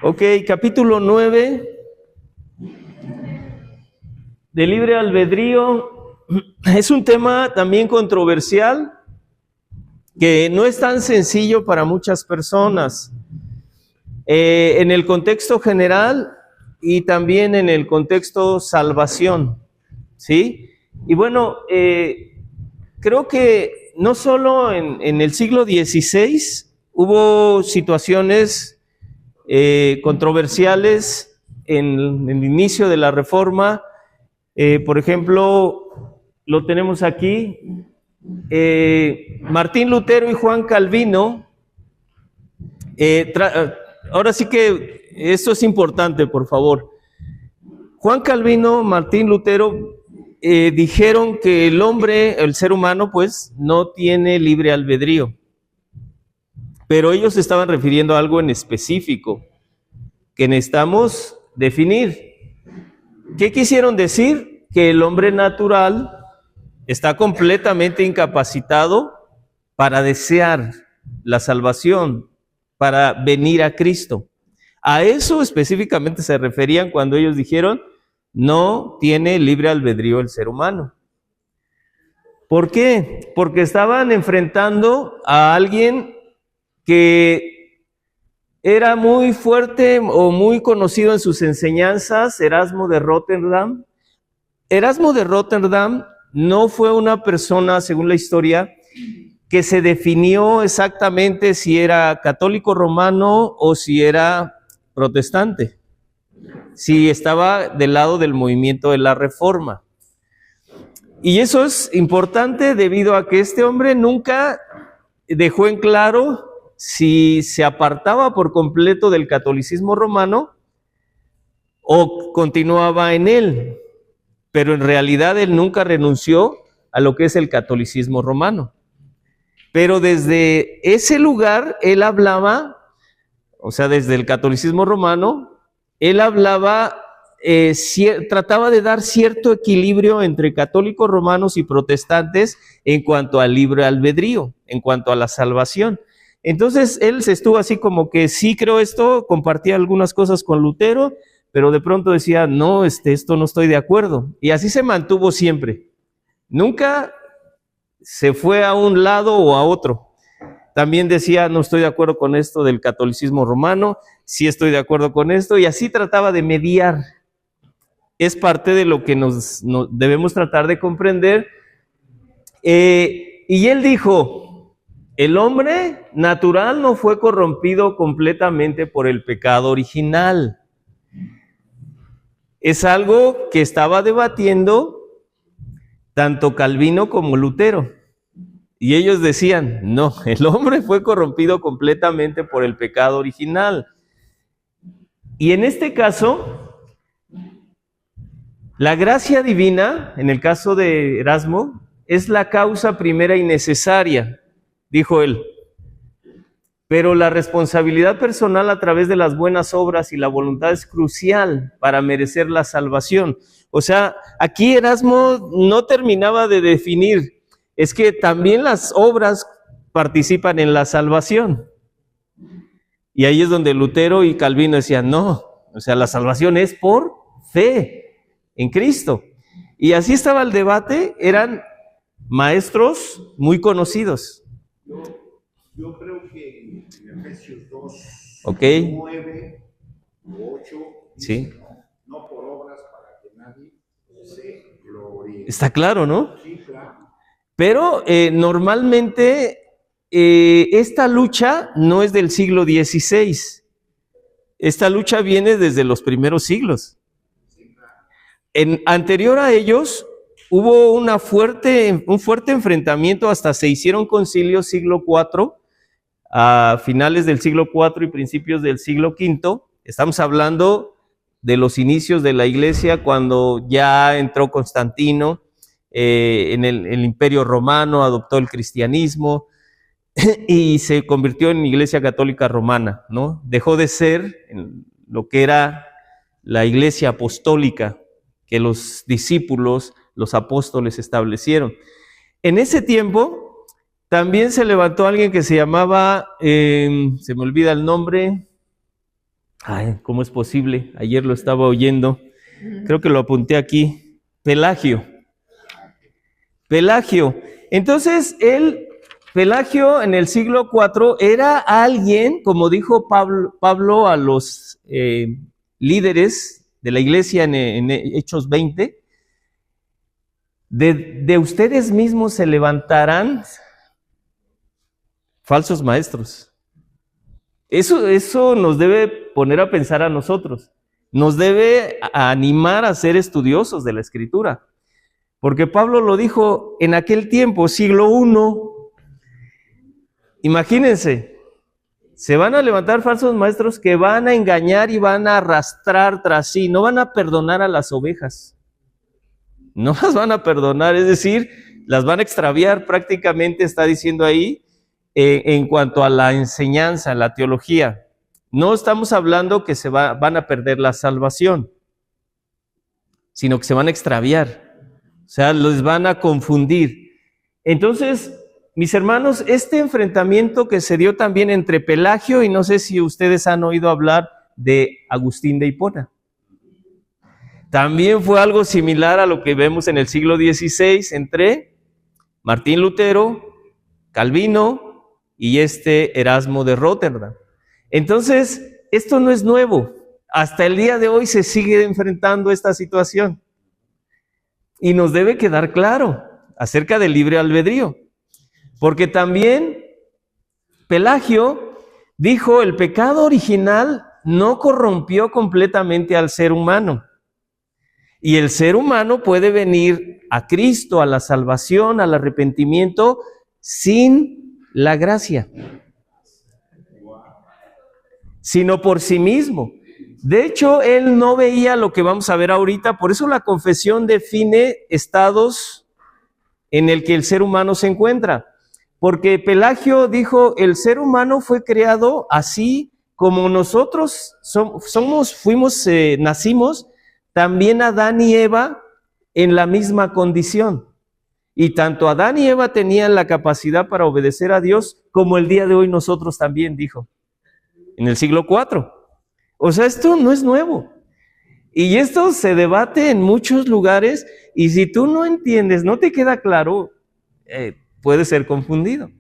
Ok, capítulo 9 de libre albedrío. Es un tema también controversial que no es tan sencillo para muchas personas. En el contexto general y también en el contexto salvación, ¿sí? Y bueno, creo que no solo en el siglo XVI hubo situaciones controversiales en el inicio de la Reforma. Por ejemplo, lo tenemos aquí, Martín Lutero y Juan Calvino. Ahora sí que esto es importante, por favor. Juan Calvino, Martín Lutero dijeron que el hombre, el ser humano, pues no tiene libre albedrío. Pero ellos estaban refiriendo a algo en específico que necesitamos definir. ¿Qué quisieron decir? Que el hombre natural está completamente incapacitado para desear la salvación, para venir a Cristo. A eso específicamente se referían cuando ellos dijeron, no tiene libre albedrío el ser humano. ¿Por qué? Porque estaban enfrentando a alguien que era muy fuerte o muy conocido en sus enseñanzas, Erasmo de Rotterdam. Erasmo de Rotterdam no fue una persona, según la historia, que se definió exactamente si era católico romano o si era protestante, si estaba del lado del movimiento de la Reforma. Y eso es importante debido a que este hombre nunca dejó en claro si se apartaba por completo del catolicismo romano o continuaba en él, pero en realidad él nunca renunció a lo que es el catolicismo romano. Pero desde ese lugar él hablaba, o sea, desde el catolicismo romano, él hablaba, trataba de dar cierto equilibrio entre católicos romanos y protestantes en cuanto al libre albedrío, en cuanto a la salvación. Entonces él se estuvo así como que sí creo esto, compartía algunas cosas con Lutero, pero de pronto decía, no, esto no estoy de acuerdo. Y así se mantuvo siempre. Nunca se fue a un lado o a otro. También decía, no estoy de acuerdo con esto del catolicismo romano, sí estoy de acuerdo con esto, y así trataba de mediar. Es parte de lo que nos debemos tratar de comprender. Y él dijo, el hombre natural no fue corrompido completamente por el pecado original. Es algo que estaba debatiendo tanto Calvino como Lutero. Y ellos decían, no, el hombre fue corrompido completamente por el pecado original. Y en este caso, la gracia divina, en el caso de Erasmo, es la causa primera y necesaria, dijo él. Pero la responsabilidad personal a través de las buenas obras y la voluntad es crucial para merecer la salvación. O sea, aquí Erasmo no terminaba de definir, es que también las obras participan en la salvación. Y ahí es donde Lutero y Calvino decían, no, o sea, la salvación es por fe en Cristo. Y así estaba el debate, eran maestros muy conocidos. Yo creo que en Efesios 2, okay. 9 o 8, sí. No por obras para que nadie se gloríe. Está claro, ¿no? Sí, claro. Pero normalmente esta lucha no es del siglo XVI. Esta lucha viene desde los primeros siglos. Anterior a ellos hubo un fuerte enfrentamiento, hasta se hicieron concilios siglo IV, a finales del siglo IV y principios del siglo V. Estamos hablando de los inicios de la iglesia, cuando ya entró Constantino en el Imperio Romano, adoptó el cristianismo y se convirtió en Iglesia Católica Romana, ¿no? Dejó de ser lo que era la iglesia apostólica que los discípulos, los apóstoles establecieron. En ese tiempo también se levantó alguien que se llamaba, se me olvida el nombre, Ay, ¿cómo es posible? Ayer lo estaba oyendo. Creo que lo apunté aquí. Pelagio. Pelagio. Entonces, Pelagio en el siglo IV era alguien, como dijo Pablo a los líderes de la iglesia en Hechos 20, de ustedes mismos se levantarán falsos maestros. Eso nos debe poner a pensar a nosotros. Nos debe animar a ser estudiosos de la Escritura. Porque Pablo lo dijo en aquel tiempo, siglo I. Imagínense, se van a levantar falsos maestros que van a engañar y van a arrastrar tras sí. No van a perdonar a las ovejas. No las van a perdonar, es decir, las van a extraviar prácticamente, está diciendo ahí, en cuanto a la enseñanza, la teología. No estamos hablando que van a perder la salvación, sino que se van a extraviar, o sea, los van a confundir. Entonces, mis hermanos, este enfrentamiento que se dio también entre Pelagio, y no sé si ustedes han oído hablar de Agustín de Hipona, también fue algo similar a lo que vemos en el siglo XVI entre Martín Lutero, Calvino y Erasmo de Róterdam. Entonces, esto no es nuevo. Hasta el día de hoy se sigue enfrentando esta situación. Y nos debe quedar claro acerca del libre albedrío. Porque también Pelagio dijo, el pecado original no corrompió completamente al ser humano. Y el ser humano puede venir a Cristo, a la salvación, al arrepentimiento, sin la gracia, sino por sí mismo. De hecho, él no veía lo que vamos a ver ahorita, por eso la confesión define estados en el que el ser humano se encuentra. Porque Pelagio dijo, el ser humano fue creado así como nosotros nacimos, también Adán y Eva en la misma condición. Y tanto Adán y Eva tenían la capacidad para obedecer a Dios, como el día de hoy nosotros también, dijo, en el siglo IV. O sea, esto no es nuevo. Y esto se debate en muchos lugares, y si tú no entiendes, no te queda claro, puede ser confundido.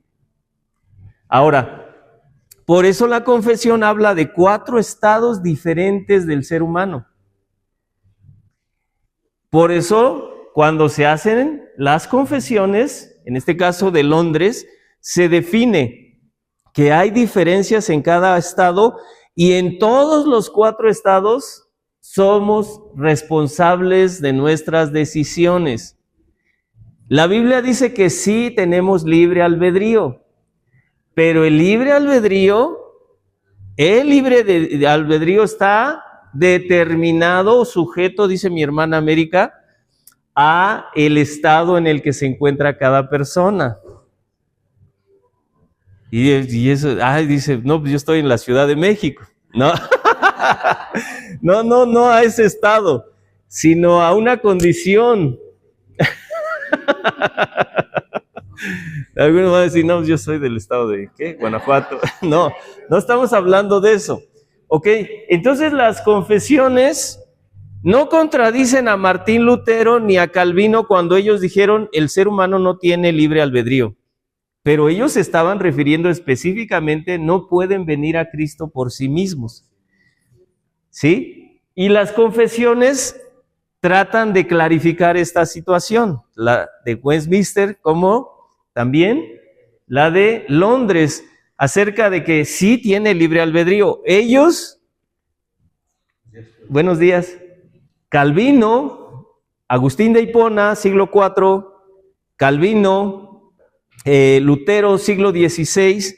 Ahora, por eso la confesión habla de 4 estados diferentes del ser humano. Por eso, cuando se hacen las confesiones, en este caso de Londres, se define que hay diferencias en cada estado, y en todos los 4 estados somos responsables de nuestras decisiones. La Biblia dice que sí tenemos libre albedrío, pero el libre albedrío está determinado, sujeto, dice mi hermana América, a el estado en el que se encuentra cada persona. Y eso, dice, no, pues yo estoy en la Ciudad de México. No, no a ese estado, sino a una condición. Algunos van a decir, no, yo soy del estado de, ¿qué? Guanajuato. No estamos hablando de eso. Ok, entonces las confesiones no contradicen a Martín Lutero ni a Calvino cuando ellos dijeron el ser humano no tiene libre albedrío. Pero ellos se estaban refiriendo específicamente, no pueden venir a Cristo por sí mismos. ¿Sí? Y las confesiones tratan de clarificar esta situación. La de Westminster, como también la de Londres, acerca de que sí tiene libre albedrío. Ellos, buenos días, Calvino, Agustín de Hipona, siglo IV, Calvino, Lutero, siglo XVI,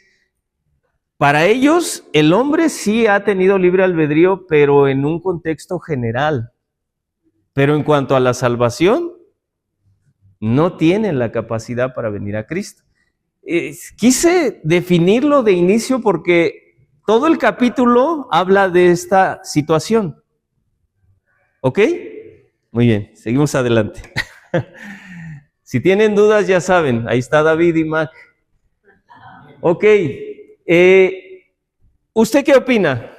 para ellos el hombre sí ha tenido libre albedrío, pero en un contexto general. Pero en cuanto a la salvación, no tienen la capacidad para venir a Cristo. Quise definirlo de inicio porque todo el capítulo habla de esta situación. ¿Ok? Muy bien, seguimos adelante. Si tienen dudas, ya saben, ahí está David y Mac. Ok, ¿usted qué opina?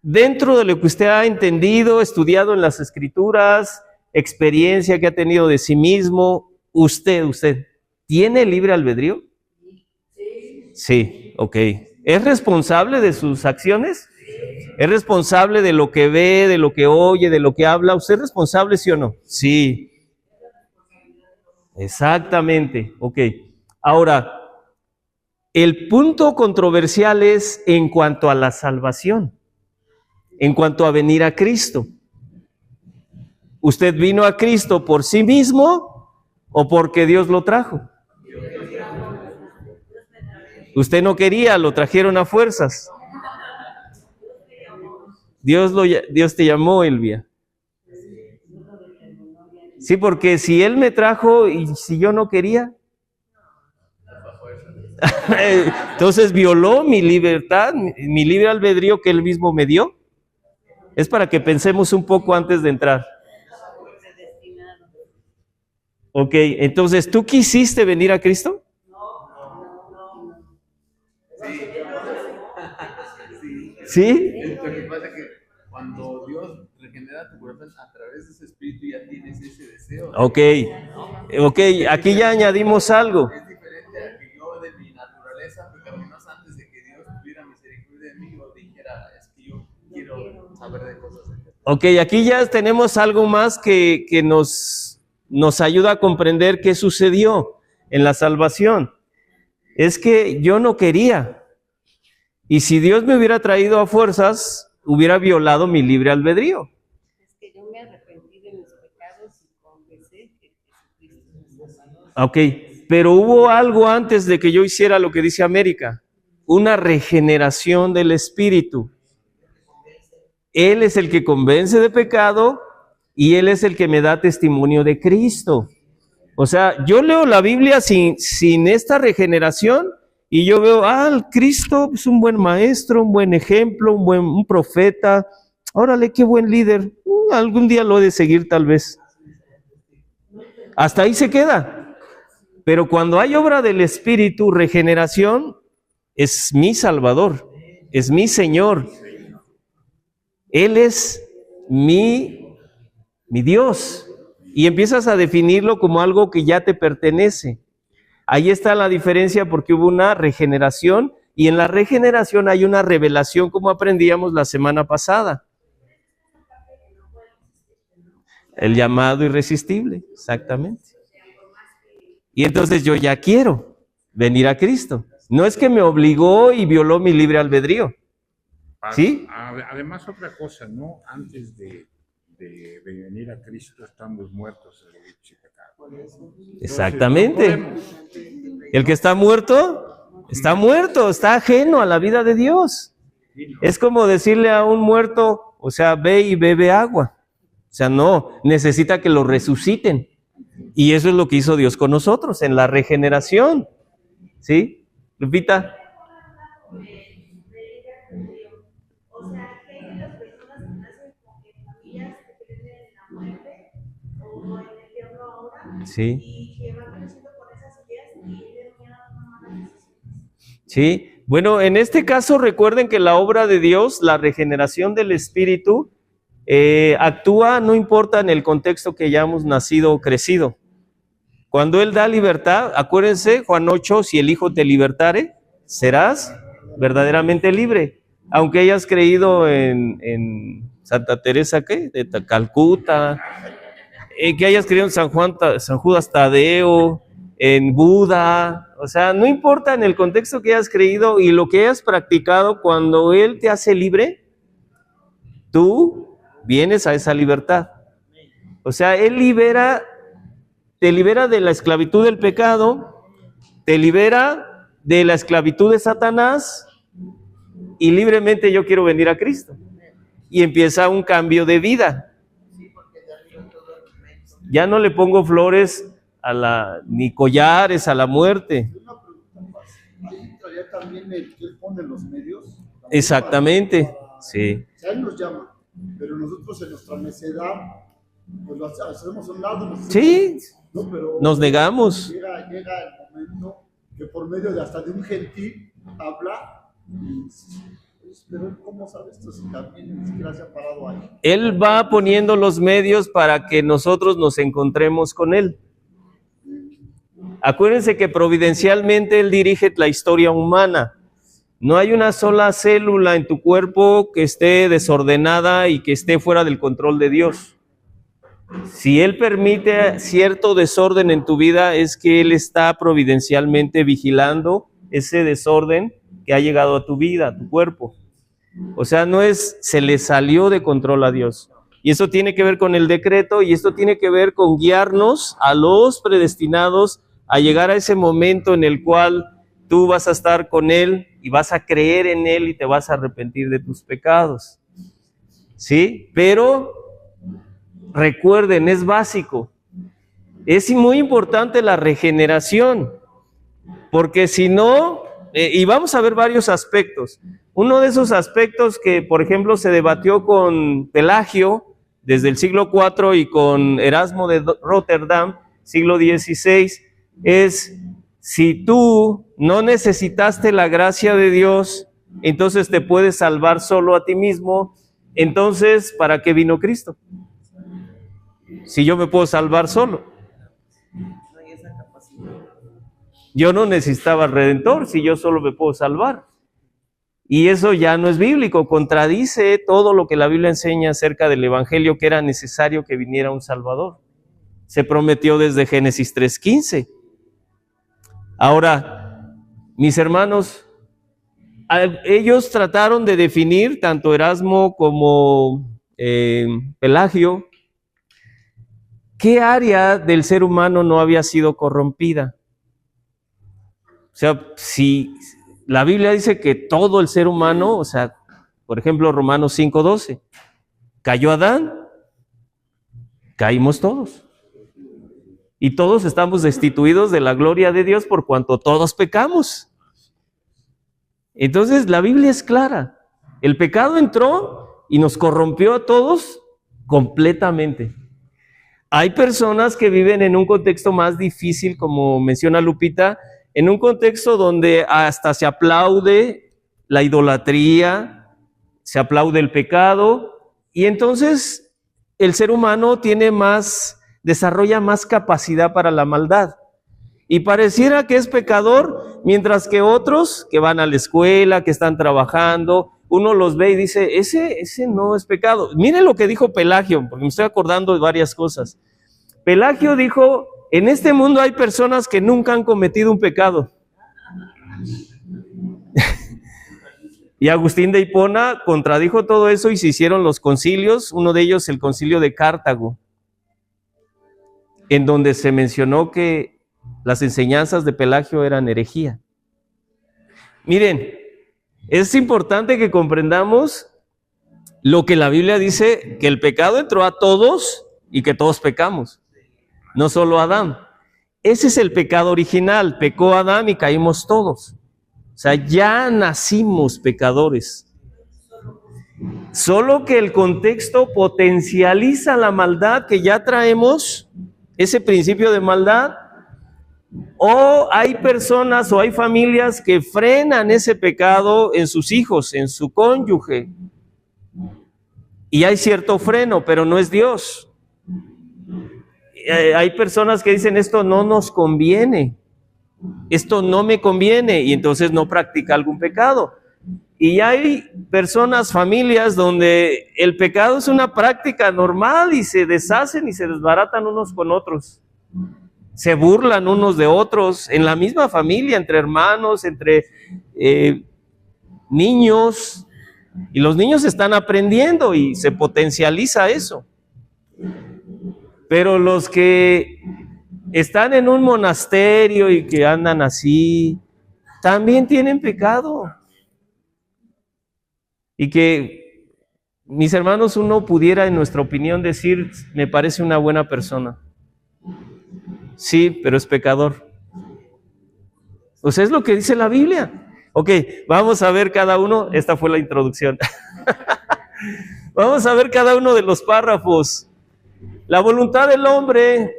dentro de lo que usted ha entendido, estudiado en las Escrituras, experiencia que ha tenido de sí mismo, usted, ¿tiene libre albedrío? Sí, ok. ¿Es responsable de sus acciones? ¿Es responsable de lo que ve, de lo que oye, de lo que habla? ¿Usted es responsable, sí o no? Sí. Exactamente, ok. Ahora, el punto controversial es en cuanto a la salvación, en cuanto a venir a Cristo. ¿Usted vino a Cristo por sí mismo o porque Dios lo trajo? Usted no quería, lo trajeron a fuerzas. Dios te llamó, Elvia. Sí, porque si Él me trajo y si yo no quería, entonces violó mi libertad, mi libre albedrío que Él mismo me dio. Es para que pensemos un poco antes de entrar. Ok, entonces, ¿tú quisiste venir a Cristo? ¿Sí? Lo que pasa es que cuando Dios regenera tu corazón a través de ese espíritu ya tienes ese deseo. Ok, aquí ya añadimos algo. Es diferente a que yo de mi naturaleza pecaminosa antes de que Dios tuviera misericordia de mí o dijera, es que yo quiero saber de cosas. Ok, aquí ya tenemos algo más que nos ayuda a comprender qué sucedió en la salvación. Es que yo no quería. Y si Dios me hubiera traído a fuerzas, hubiera violado mi libre albedrío. Es que yo me arrepentí de mis pecados y confesé que Jesucristo es Dios. Ok, pero hubo algo antes de que yo hiciera lo que dice América, una regeneración del espíritu. Él es el que convence de pecado y Él es el que me da testimonio de Cristo. O sea, yo leo la Biblia sin esta regeneración y yo veo, Cristo es un buen maestro, un buen ejemplo, un profeta. Órale, qué buen líder. Algún día lo he de seguir tal vez. Hasta ahí se queda. Pero cuando hay obra del Espíritu, regeneración, es mi Salvador, es mi Señor. Él es mi Dios. Y empiezas a definirlo como algo que ya te pertenece. Ahí está la diferencia porque hubo una regeneración y en la regeneración hay una revelación como aprendíamos la semana pasada. El llamado irresistible, exactamente. Y entonces yo ya quiero venir a Cristo. No es que me obligó y violó mi libre albedrío. ¿Sí? Además, otra cosa, ¿no? Antes de venir a Cristo estamos muertos en delitos y pecados. Exactamente. El que está muerto, está ajeno a la vida de Dios. Es como decirle a un muerto, o sea, ve y bebe agua. O sea, no, necesita que lo resuciten. Y eso es lo que hizo Dios con nosotros en la regeneración. ¿Sí? Lupita. O sea, que hay las personas que nacen como que familias que creen en la muerte o en el infierno ahora, Sí. y que van creciendo con esas ideas y terminan tomando malas decisiones. Sí. Bueno, en este caso recuerden que la obra de Dios, la regeneración del Espíritu, actúa, no importa en el contexto que hayamos nacido o crecido. Cuando Él da libertad, acuérdense, Juan 8, si el Hijo te libertare, serás verdaderamente libre. Aunque hayas creído en Santa Teresa, ¿qué? De Calcuta, que hayas creído en San Judas Tadeo, en Buda, o sea, no importa en el contexto que hayas creído y lo que hayas practicado, cuando Él te hace libre, tú vienes a esa libertad. O sea, Él te libera de la esclavitud del pecado, te libera de la esclavitud de Satanás y libremente yo quiero venir a Cristo. Y empieza un cambio de vida. Ya no le pongo flores ni collares a la muerte. Una pregunta más. Ahí entraría también el que Él pone los medios. Exactamente, sí. O sea, Él nos llama, pero nosotros en nuestra necedad, pues lo hacemos a un lado. Sí, ¿no? Pero nos negamos. Llega el momento que por medio de hasta de un gentil habla Pero él, ¿cómo sabe esto si también ni siquiera se ha parado ahí? Él va poniendo los medios para que nosotros nos encontremos con Él. Acuérdense que providencialmente Él dirige la historia humana. No hay una sola célula en tu cuerpo que esté desordenada y que esté fuera del control de Dios. Si Él permite cierto desorden en tu vida, es que Él está providencialmente vigilando ese desorden que ha llegado a tu vida, a tu cuerpo. O sea, no es se le salió de control a Dios. Y eso tiene que ver con el decreto, y esto tiene que ver con guiarnos a los predestinados a llegar a ese momento en el cual tú vas a estar con Él y vas a creer en Él y te vas a arrepentir de tus pecados. ¿Sí? Pero recuerden, es básico. Es muy importante la regeneración, porque si no, y vamos a ver varios aspectos. Uno de esos aspectos que, por ejemplo, se debatió con Pelagio desde el siglo IV y con Erasmo de Rotterdam, siglo XVI, es si tú no necesitaste la gracia de Dios, entonces te puedes salvar solo a ti mismo. Entonces, ¿para qué vino Cristo? Si yo me puedo salvar solo. Yo no necesitaba Redentor si yo solo me puedo salvar. Y eso ya no es bíblico, contradice todo lo que la Biblia enseña acerca del Evangelio, que era necesario que viniera un Salvador. Se prometió desde Génesis 3:15. Ahora, mis hermanos, ellos trataron de definir, tanto Erasmo como Pelagio, ¿qué área del ser humano no había sido corrompida? O sea, si la Biblia dice que todo el ser humano, o sea, por ejemplo, Romanos 5:12, cayó Adán, caímos todos. Y todos estamos destituidos de la gloria de Dios por cuanto todos pecamos. Entonces, la Biblia es clara. El pecado entró y nos corrompió a todos completamente. Hay personas que viven en un contexto más difícil, como menciona Lupita, en un contexto donde hasta se aplaude la idolatría, se aplaude el pecado, y entonces el ser humano desarrolla más capacidad para la maldad. Y pareciera que es pecador, mientras que otros que van a la escuela, que están trabajando, uno los ve y dice, ese no es pecado. Miren lo que dijo Pelagio, porque me estoy acordando de varias cosas. Pelagio dijo, en este mundo hay personas que nunca han cometido un pecado. Y Agustín de Hipona contradijo todo eso y se hicieron los concilios, uno de ellos el concilio de Cartago, en donde se mencionó que las enseñanzas de Pelagio eran herejía. Miren, es importante que comprendamos lo que la Biblia dice, que el pecado entró a todos y que todos pecamos, no solo a Adán. Ese es el pecado original, pecó Adán y caímos todos. O sea, ya nacimos pecadores. Solo que el contexto potencializa la maldad que ya traemos, ese principio de maldad, o hay personas o hay familias que frenan ese pecado en sus hijos, en su cónyuge. Y hay cierto freno, pero no es Dios. Hay personas que dicen, esto no nos conviene, esto no me conviene, y entonces no practica algún pecado. Y hay personas, familias, donde el pecado es una práctica normal y se deshacen y se desbaratan unos con otros. Se burlan unos de otros, en la misma familia, entre hermanos, entre niños, y los niños están aprendiendo y se potencializa eso. Pero los que están en un monasterio y que andan así, también tienen pecado. Y que, mis hermanos, uno pudiera, en nuestra opinión, decir, me parece una buena persona. Sí, pero es pecador. O sea, es lo que dice la Biblia. Ok, vamos a ver cada uno. Esta fue la introducción. Vamos a ver cada uno de los párrafos. La voluntad del hombre.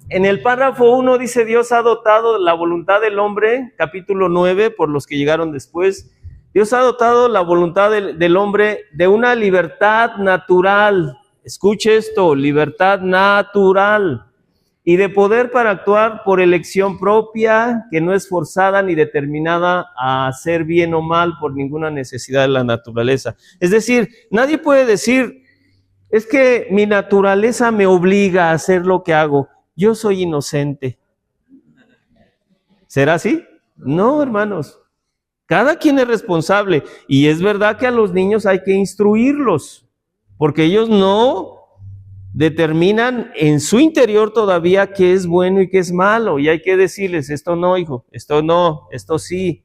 En el párrafo 1 dice, Dios ha dotado la voluntad del hombre, capítulo 9, por los que llegaron después, Dios ha dotado la voluntad del hombre de una libertad natural. Escuche esto, libertad natural. Y de poder para actuar por elección propia, que no es forzada ni determinada a hacer bien o mal por ninguna necesidad de la naturaleza. Es decir, nadie puede decir, es que mi naturaleza me obliga a hacer lo que hago. Yo soy inocente. ¿Será así? No, hermanos. Cada quien es responsable. Y es verdad que a los niños hay que instruirlos, porque ellos no determinan en su interior todavía qué es bueno y qué es malo. Y hay que decirles, esto no, hijo, esto no, esto sí.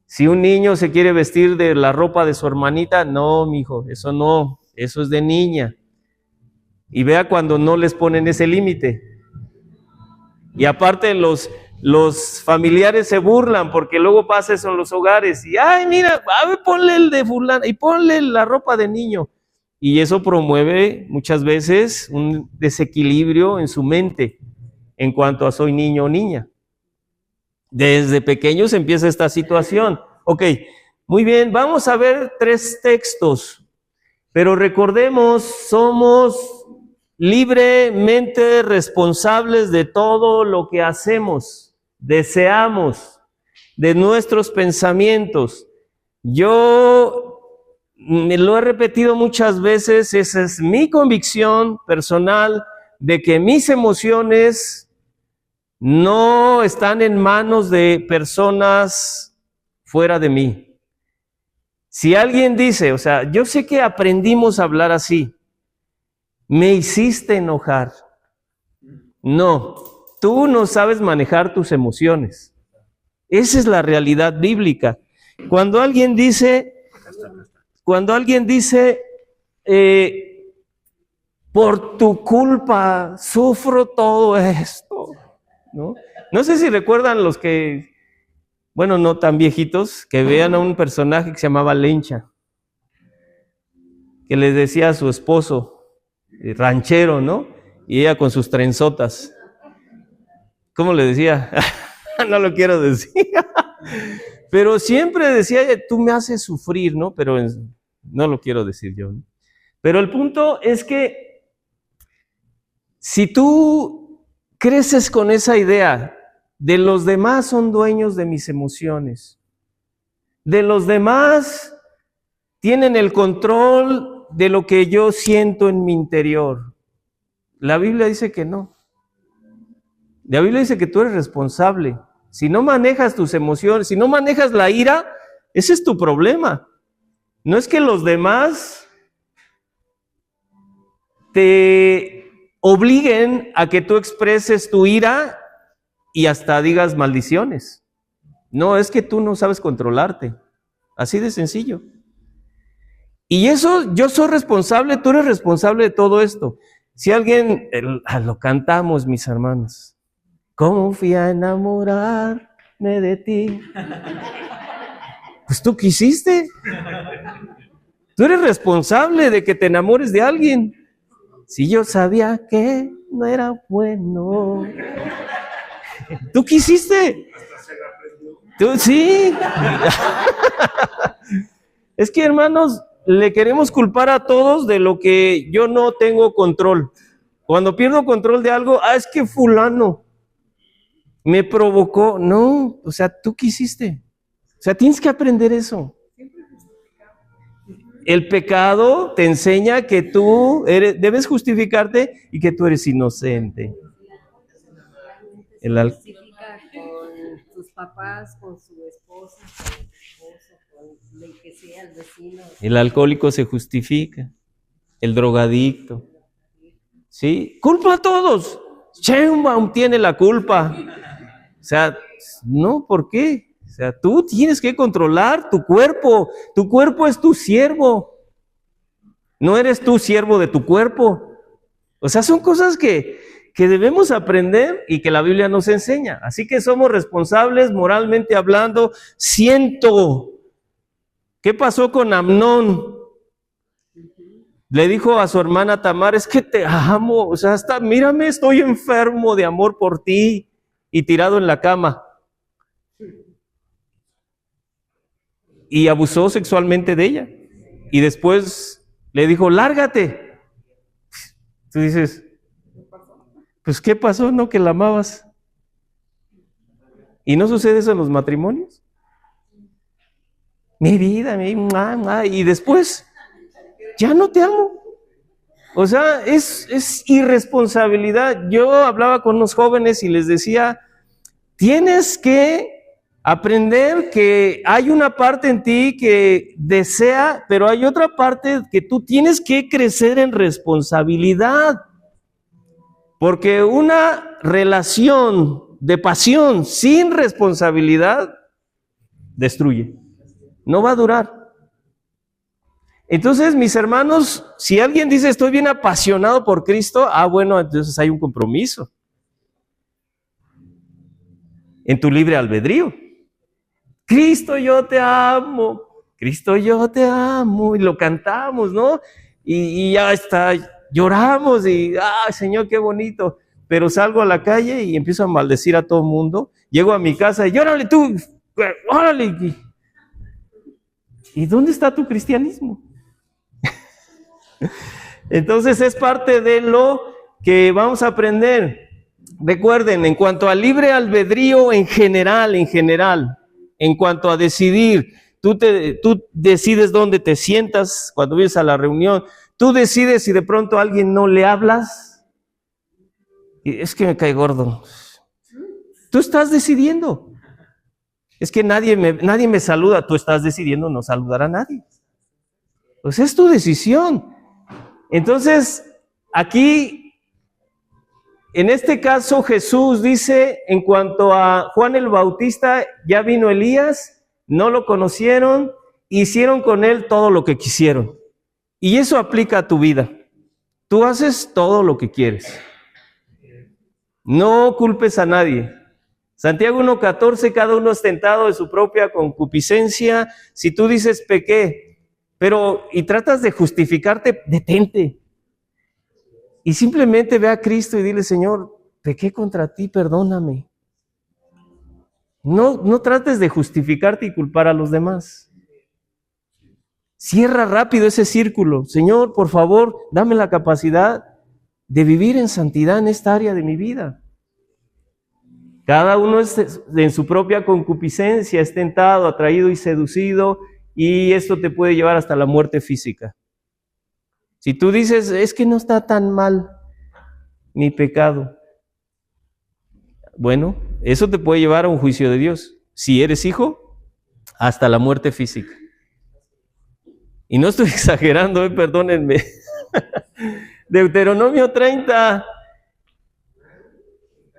Si un niño se quiere vestir de la ropa de su hermanita, no, mijo, eso no, eso es de niña. Y vea cuando no les ponen ese límite. Y aparte los familiares se burlan porque luego pasa eso en los hogares. Y, ay, mira, a ver, ponle el de fulano y ponle la ropa de niño. Y eso promueve muchas veces un desequilibrio en su mente en cuanto a soy niño o niña. Desde pequeños empieza esta situación. Ok, muy bien, vamos a ver 3 textos. Pero recordemos, somos libremente responsables de todo lo que hacemos, deseamos, de nuestros pensamientos. Yo me lo he repetido muchas veces, esa es mi convicción personal de que mis emociones no están en manos de personas fuera de mí. Si alguien dice, o sea, yo sé que aprendimos a hablar así, me hiciste enojar. No, tú no sabes manejar tus emociones. Esa es la realidad bíblica. Cuando alguien dice, por tu culpa sufro todo esto, ¿no? No sé si recuerdan los que, bueno, no tan viejitos, que vean a un personaje que se llamaba Lencha, que les decía a su esposo, ranchero, ¿no? Y ella con sus trenzotas. ¿Cómo le decía? No lo quiero decir. Pero siempre decía, tú me haces sufrir, ¿no? Pero no lo quiero decir yo, ¿no? Pero el punto es que si tú creces con esa idea de los demás son dueños de mis emociones, de los demás tienen el control de lo que yo siento en mi interior. La Biblia dice que no. La Biblia dice que tú eres responsable. Si no manejas tus emociones, si no manejas la ira, ese es tu problema. No es que los demás te obliguen a que tú expreses tu ira y hasta digas maldiciones. No, es que tú no sabes controlarte. Así de sencillo. Y eso, yo soy responsable, tú eres responsable de todo esto. Si alguien, lo cantamos, mis hermanos. ¿Cómo fui a enamorarme de ti? Pues tú quisiste. Tú eres responsable de que te enamores de alguien. Si yo sabía que no era bueno. Tú quisiste. Tú sí. Es que, hermanos, le queremos culpar a todos de lo que yo no tengo control. Cuando pierdo control de algo, es que fulano me provocó. No, o sea, tú quisiste. O sea, tienes que aprender eso. El pecado te enseña que tú debes justificarte y que tú eres inocente. Se justifica con tus papás, con su esposa, con su esposo, con el que sea, el vecino. El alcohólico se justifica, el drogadicto. ¿Sí? Culpa a todos. Sheinbaum tiene la culpa. O sea, no, ¿por qué? O sea, tú tienes que controlar tu cuerpo. Tu cuerpo es tu siervo. No eres tú siervo de tu cuerpo. O sea, son cosas que debemos aprender y que la Biblia nos enseña. Así que somos responsables moralmente hablando. ¿Qué pasó con Amnón? Le dijo a su hermana Tamar, es que te amo, o sea, mírame, estoy enfermo de amor por ti y tirado en la cama. y abusó sexualmente de ella. Y después le dijo, lárgate. Tú dices, pues ¿qué pasó? ¿No? Que la amabas. ¿Y no sucede eso en los matrimonios? Mi vida, y después, ya no te amo. O sea, es irresponsabilidad. Yo hablaba con unos jóvenes y les decía, tienes que aprender que hay una parte en ti que desea, pero hay otra parte que tú tienes que crecer en responsabilidad. Porque una relación de pasión sin responsabilidad destruye. No va a durar. Entonces, mis hermanos, si alguien dice estoy bien apasionado por Cristo, bueno, entonces hay un compromiso en tu libre albedrío. Cristo, yo te amo. Cristo, yo te amo. Y lo cantamos, ¿no? Y ya está, lloramos y, Señor, qué bonito. Pero salgo a la calle y empiezo a maldecir a todo el mundo. Llego a mi casa y órale tú, órale. ¿Y dónde está tu cristianismo? Entonces es parte de lo que vamos a aprender. Recuerden, en cuanto al libre albedrío en general, en cuanto a decidir, tú decides dónde te sientas cuando vienes a la reunión, tú decides si de pronto a alguien no le hablas, y es que me cae gordo. Tú estás decidiendo. Es que nadie me saluda, tú estás decidiendo no saludar a nadie. Pues es tu decisión. Entonces, aquí, en este caso, Jesús dice, en cuanto a Juan el Bautista, ya vino Elías, no lo conocieron, hicieron con él todo lo que quisieron. Y eso aplica a tu vida. Tú haces todo lo que quieres. No culpes a nadie. Santiago 1:14, cada uno es tentado de su propia concupiscencia. Si tú dices pequé, y tratas de justificarte, detente. Y simplemente ve a Cristo y dile, Señor, pequé contra ti, perdóname. No trates de justificarte y culpar a los demás. Cierra rápido ese círculo. Señor, por favor, dame la capacidad de vivir en santidad en esta área de mi vida. Cada uno en su propia concupiscencia es tentado, atraído y seducido, y esto te puede llevar hasta la muerte física. Si tú dices, es que no está tan mal mi pecado, bueno, eso te puede llevar a un juicio de Dios. Si eres hijo, hasta la muerte física. Y no estoy exagerando, perdónenme. Deuteronomio 30.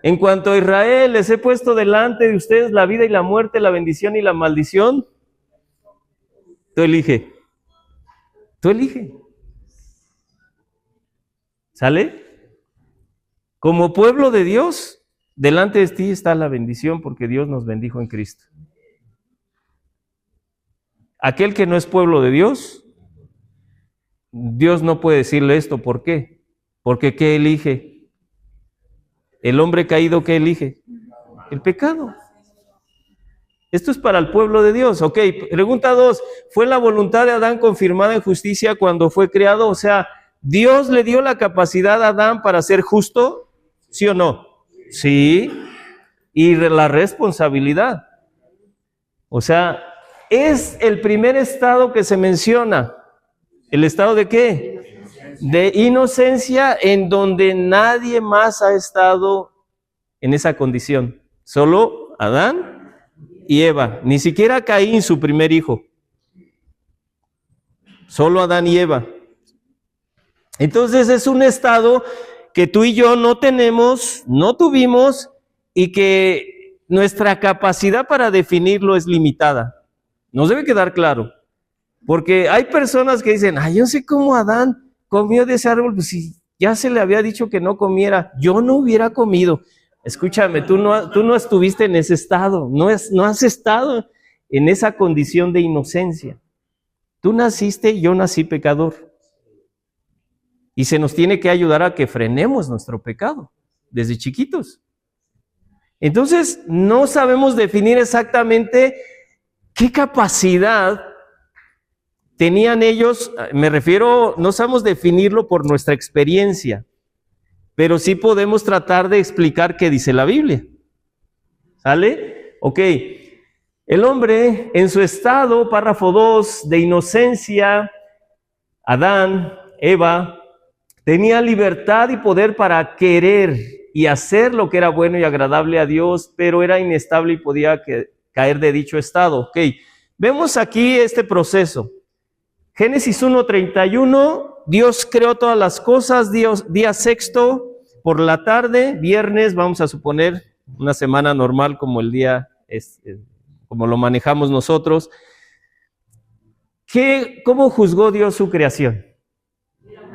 En cuanto a Israel, les he puesto delante de ustedes la vida y la muerte, la bendición y la maldición. Tú elige. Tú elige. ¿Sale? Como pueblo de Dios, delante de ti está la bendición porque Dios nos bendijo en Cristo. Aquel que no es pueblo de Dios, Dios no puede decirle esto. ¿Por qué? Porque ¿qué elige? El hombre caído, ¿qué elige? El pecado. Esto es para el pueblo de Dios. Ok, pregunta 2. ¿Fue la voluntad de Adán confirmada en justicia cuando fue creado? O sea, ¿Dios le dio la capacidad a Adán para ser justo? ¿Sí o no? Sí. Y la responsabilidad. O sea, es el primer estado que se menciona. ¿El estado de qué? De inocencia, en donde nadie más ha estado en esa condición. Solo Adán y Eva, ni siquiera Caín, su primer hijo. Solo Adán y Eva. Entonces es un estado que tú y yo no tenemos, no tuvimos, y que nuestra capacidad para definirlo es limitada. Nos debe quedar claro. Porque hay personas que dicen, yo sé cómo Adán comió de ese árbol, pues si ya se le había dicho que no comiera, yo no hubiera comido. Escúchame, tú no estuviste en ese estado, no has estado en esa condición de inocencia. Tú naciste, yo nací pecador. Y se nos tiene que ayudar a que frenemos nuestro pecado desde chiquitos. Entonces, no sabemos definir exactamente ¿Qué capacidad tenían ellos? Me refiero, no sabemos definirlo por nuestra experiencia, pero sí podemos tratar de explicar qué dice la Biblia. ¿Sale? Ok. El hombre en su estado, párrafo 2, de inocencia, Adán, Eva, tenía libertad y poder para querer y hacer lo que era bueno y agradable a Dios, pero era inestable y podía caer de dicho estado. Ok, vemos aquí este proceso. Génesis 1:31, Dios creó todas las cosas, día sexto, por la tarde, viernes, vamos a suponer una semana normal como el día, como lo manejamos nosotros. ¿Cómo juzgó Dios su creación?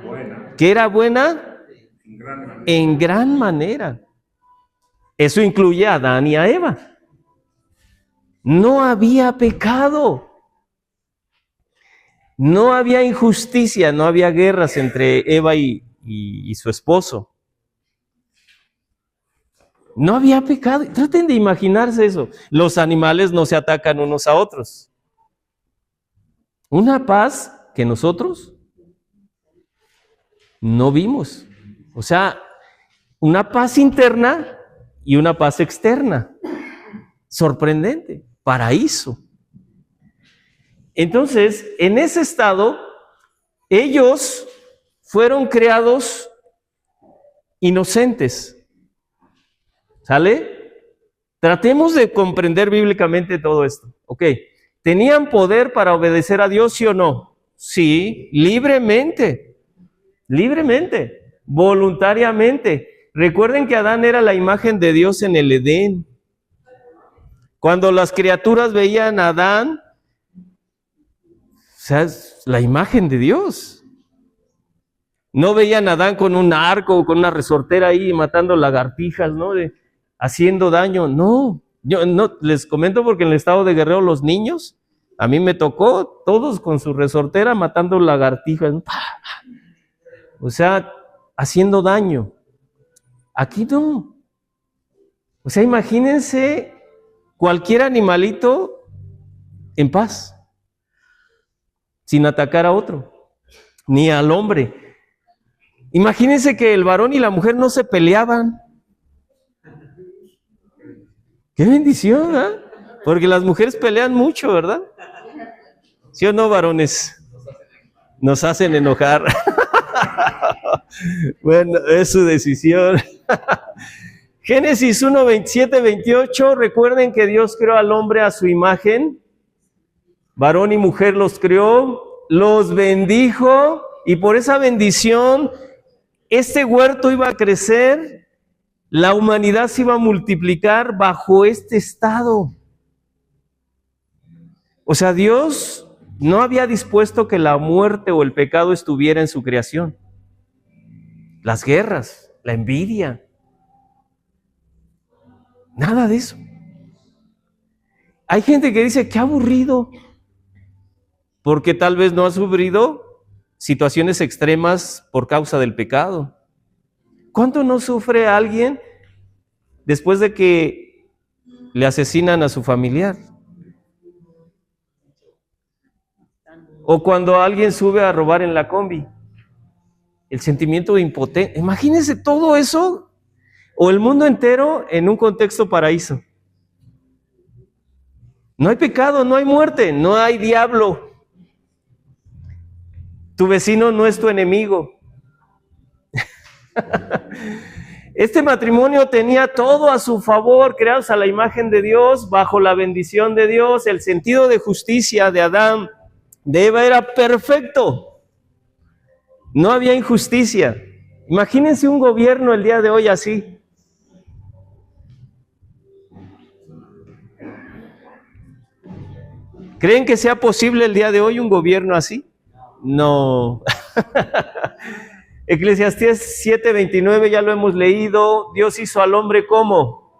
Buena. ¿Que era buena? En gran manera. En gran manera. Eso incluye a Adán y a Eva. No había pecado. No había injusticia, no había guerras entre Eva y su esposo. No había pecado. Traten de imaginarse eso. Los animales no se atacan unos a otros. Una paz que nosotros no vimos. O sea, una paz interna y una paz externa. Sorprendente. Paraíso. Entonces, en ese estado, ellos fueron creados inocentes. ¿Sale? Tratemos de comprender bíblicamente todo esto. Ok. ¿Tenían poder para obedecer a Dios, sí o no? Sí, libremente. Libremente. Voluntariamente. Recuerden que Adán era la imagen de Dios en el Edén. Cuando las criaturas veían a Adán, o sea, es la imagen de Dios. No veían a Adán con un arco o con una resortera ahí matando lagartijas, ¿no? Haciendo daño. No, yo no les comento porque en el estado de Guerrero los niños, a mí me tocó todos con su resortera matando lagartijas. O sea, haciendo daño. Aquí no. O sea, imagínense cualquier animalito en paz, sin atacar a otro, ni al hombre. Imagínense que el varón y la mujer no se peleaban. ¡Qué bendición! ¿Eh? Porque las mujeres pelean mucho, ¿verdad? ¿Sí o no, varones? Nos hacen enojar. Bueno, es su decisión. Génesis 1, 27, 28. Recuerden que Dios creó al hombre a su imagen. Varón y mujer los creó, los bendijo, y por esa bendición, este huerto iba a crecer, la humanidad se iba a multiplicar bajo este estado. O sea, Dios no había dispuesto que la muerte o el pecado estuviera en su creación. Las guerras, la envidia, nada de eso. Hay gente que dice, qué aburrido, porque tal vez no ha sufrido situaciones extremas por causa del pecado. ¿Cuánto no sufre alguien después de que le asesinan a su familiar? O cuando alguien sube a robar en la combi. El sentimiento de impotencia. Imagínense todo eso, o el mundo entero en un contexto paraíso. No hay pecado, no hay muerte, no hay diablo. Tu vecino no es tu enemigo. Este matrimonio tenía todo a su favor, creados a la imagen de Dios, bajo la bendición de Dios. El sentido de justicia de Adán, de Eva era perfecto. No había injusticia. Imagínense un gobierno el día de hoy así. ¿Creen que sea posible el día de hoy un gobierno así? No. Eclesiastés 7:29 ya lo hemos leído. Dios hizo al hombre ¿cómo?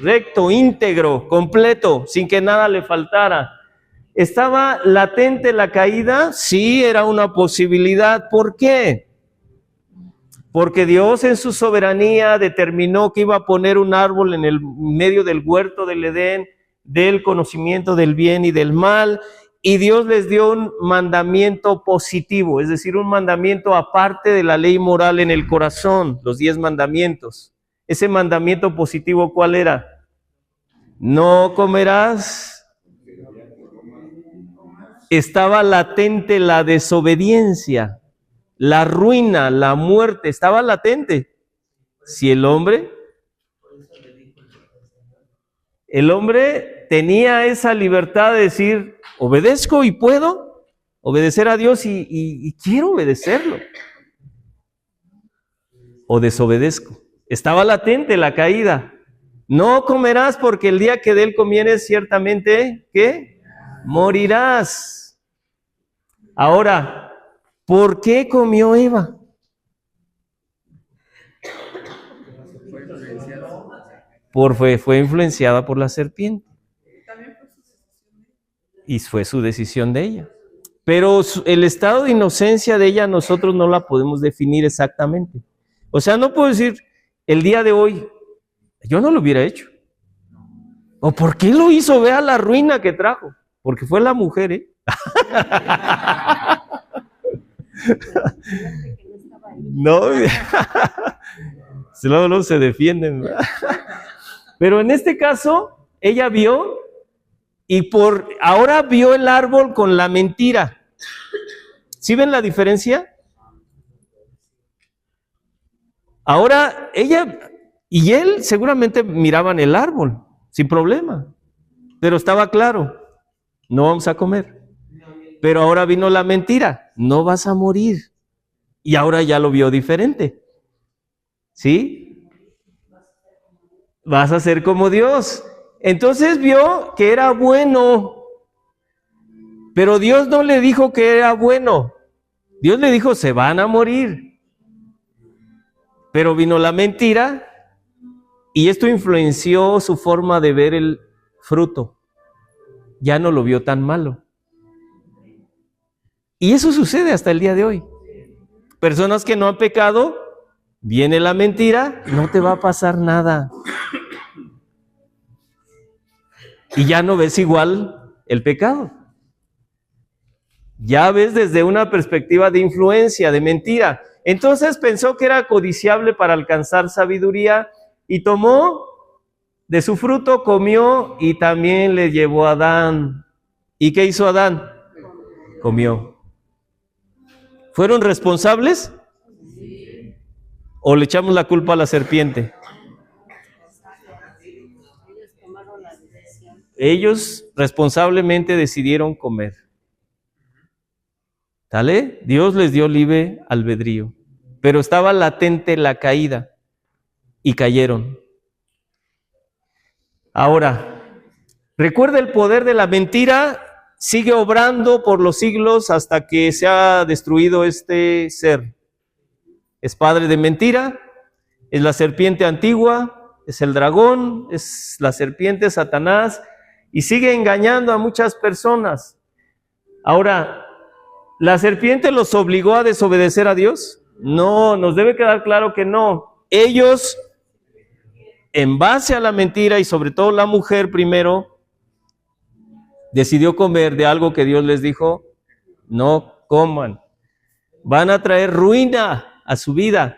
Recto, íntegro, completo, sin que nada le faltara. ¿Estaba latente la caída? Sí, era una posibilidad. ¿Por qué? Porque Dios en su soberanía determinó que iba a poner un árbol en el medio del huerto del Edén, del conocimiento del bien y del mal, y Dios les dio un mandamiento positivo, es decir, un mandamiento aparte de la ley moral en el corazón, los 10 mandamientos. Ese mandamiento positivo, ¿cuál era? No comerás. Estaba latente la desobediencia, la ruina, la muerte, estaba latente. Si el hombre tenía esa libertad de decir, obedezco y puedo obedecer a Dios y quiero obedecerlo. O desobedezco. Estaba latente la caída. No comerás porque el día que de él comieres ciertamente, ¿qué? Morirás. Ahora, ¿por qué comió Eva? Fue influenciada por la serpiente. Y fue su decisión de ella. Pero el estado de inocencia de ella nosotros no la podemos definir exactamente. O sea, no puedo decir el día de hoy, yo no lo hubiera hecho. ¿O por qué lo hizo? Vea la ruina que trajo. Porque fue la mujer, ¿eh? No, luego se defienden, ¿verdad? Pero en este caso, ella vio y ahora vio el árbol con la mentira. ¿Sí ven la diferencia? Ahora ella y él seguramente miraban el árbol sin problema, pero estaba claro, no vamos a comer. Pero ahora vino la mentira, no vas a morir. Y ahora ya lo vio diferente. ¿Sí? Vas a ser como Dios. Entonces vio que era bueno. Pero Dios no le dijo que era bueno. Dios le dijo, se van a morir. Pero vino la mentira y esto influenció su forma de ver el fruto. Ya no lo vio tan malo. Y eso sucede hasta el día de hoy. Personas que no han pecado, viene la mentira, no te va a pasar nada. Y ya no ves igual el pecado. Ya ves desde una perspectiva de influencia, de mentira. Entonces pensó que era codiciable para alcanzar sabiduría y tomó de su fruto, comió y también le llevó a Adán. ¿Y qué hizo Adán? Comió. ¿Fueron responsables? ¿O le echamos la culpa a la serpiente? Ellos responsablemente decidieron comer. ¿Sale? Dios les dio libre albedrío, pero estaba latente la caída y cayeron. Ahora, recuerda, el poder de la mentira sigue obrando por los siglos hasta que se ha destruido este ser. Es padre de mentira, es la serpiente antigua, es el dragón, es la serpiente Satanás y sigue engañando a muchas personas. Ahora, ¿la serpiente los obligó a desobedecer a Dios? No, nos debe quedar claro que no. Ellos, en base a la mentira y sobre todo la mujer primero, decidió comer de algo que Dios les dijo, no coman. Van a traer ruina a su vida.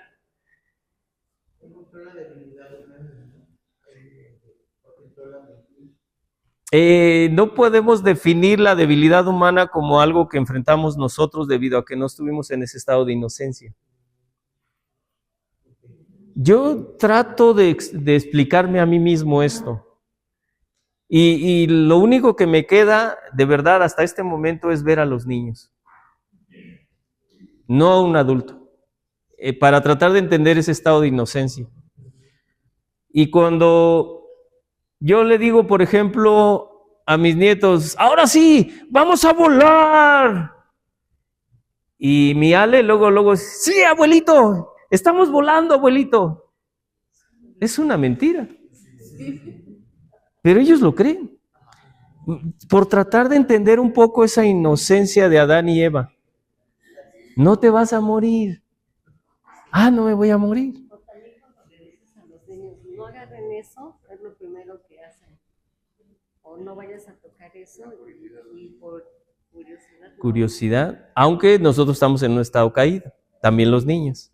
No podemos definir la debilidad humana como algo que enfrentamos nosotros debido a que no estuvimos en ese estado de inocencia. Yo trato de explicarme a mí mismo esto. Y lo único que me queda, de verdad, hasta este momento es ver a los niños. No a un adulto. Para tratar de entender ese estado de inocencia. Y cuando yo le digo, por ejemplo, a mis nietos, ahora sí, vamos a volar. Y mi Ale luego, sí, abuelito, estamos volando, abuelito. Es una mentira. Pero ellos lo creen. Por tratar de entender un poco esa inocencia de Adán y Eva. No te vas a morir. Ah, no me voy a morir. No agarren eso, es lo primero que hacen. o no vayas a tocar eso, y por curiosidad. no. Curiosidad, aunque nosotros estamos en un estado caído, también los niños.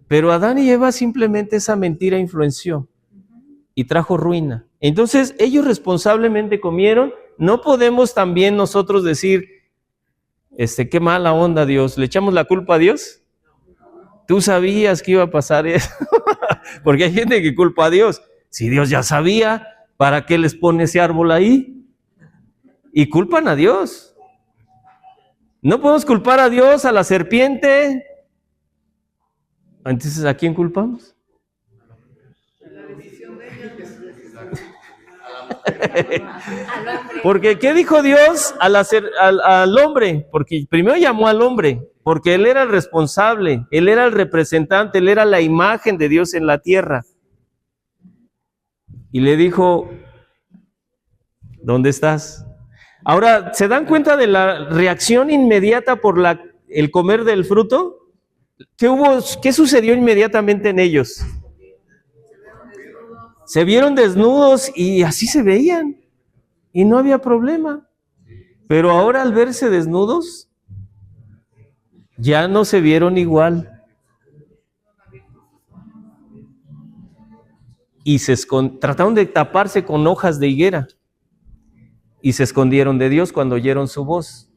Pero Adán y Eva simplemente esa mentira influenció y trajo ruina. Entonces ellos responsablemente comieron. No podemos también nosotros decir, qué mala onda Dios, ¿le echamos la culpa a Dios? Tú sabías que iba a pasar eso. Porque hay gente que culpa a Dios. Si Dios ya sabía, ¿para qué les pone ese árbol ahí? Y culpan a Dios. No podemos culpar a Dios, a la serpiente. Entonces, ¿a quién culpamos? Al hombre. Porque, ¿qué dijo Dios al hombre? Porque primero llamó al hombre, porque él era el responsable, él era el representante, él era la imagen de Dios en la tierra. Y le dijo, ¿dónde estás? Ahora, ¿se dan cuenta de la reacción inmediata por el comer del fruto? ¿Qué sucedió inmediatamente en ellos? Se vieron desnudos y así se veían y no había problema. Pero ahora al verse desnudos, ya no se vieron igual. Y trataron de taparse con hojas de higuera y se escondieron de Dios cuando oyeron su voz.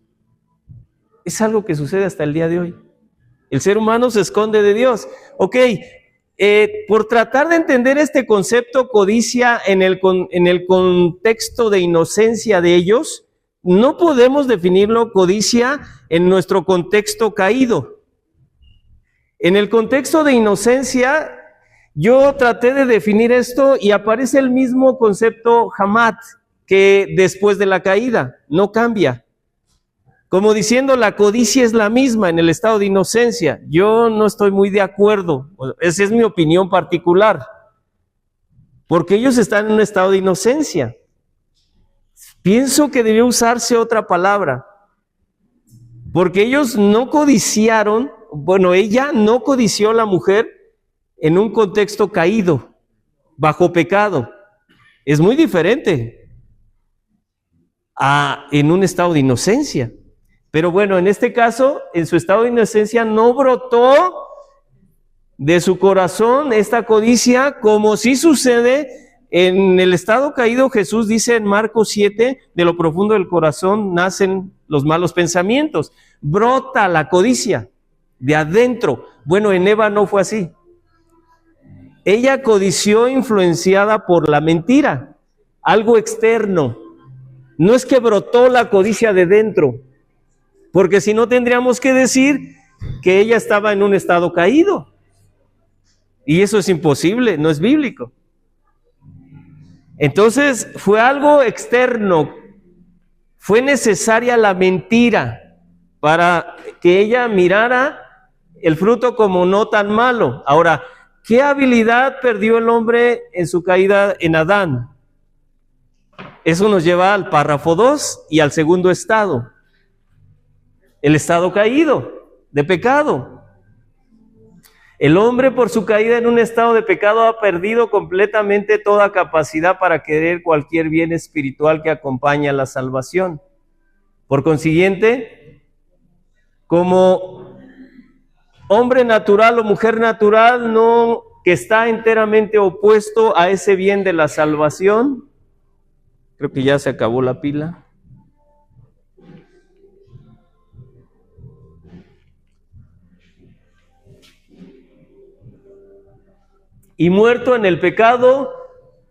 Es algo que sucede hasta el día de hoy. El ser humano se esconde de Dios. Ok, por tratar de entender este concepto codicia en el contexto de inocencia de ellos, no podemos definirlo codicia en nuestro contexto caído. En el contexto de inocencia, yo traté de definir esto y aparece el mismo concepto hamat que después de la caída, no cambia. Como diciendo, la codicia es la misma en el estado de inocencia. Yo no estoy muy de acuerdo, esa es mi opinión particular, porque ellos están en un estado de inocencia. Pienso que debió usarse otra palabra, porque ellos no codiciaron, ella no codició a la mujer en un contexto caído, bajo pecado. Es muy diferente en un estado de inocencia. Pero bueno, en este caso, en su estado de inocencia no brotó de su corazón esta codicia, como sí sucede en el estado caído. Jesús dice en Marcos 7, de lo profundo del corazón nacen los malos pensamientos. Brota la codicia de adentro. Bueno, en Eva no fue así. Ella codició influenciada por la mentira, algo externo. No es que brotó la codicia de dentro, porque si no tendríamos que decir que ella estaba en un estado caído. Y eso es imposible, no es bíblico. Entonces fue algo externo, fue necesaria la mentira para que ella mirara el fruto como no tan malo. Ahora, ¿qué habilidad perdió el hombre en su caída en Adán? Eso nos lleva al párrafo 2 y al segundo estado. El estado caído, de pecado. El hombre por su caída en un estado de pecado ha perdido completamente toda capacidad para querer cualquier bien espiritual que acompañe a la salvación. Por consiguiente, como hombre natural o mujer natural que está enteramente opuesto a ese bien de la salvación, creo que ya se acabó la pila. Y muerto en el pecado,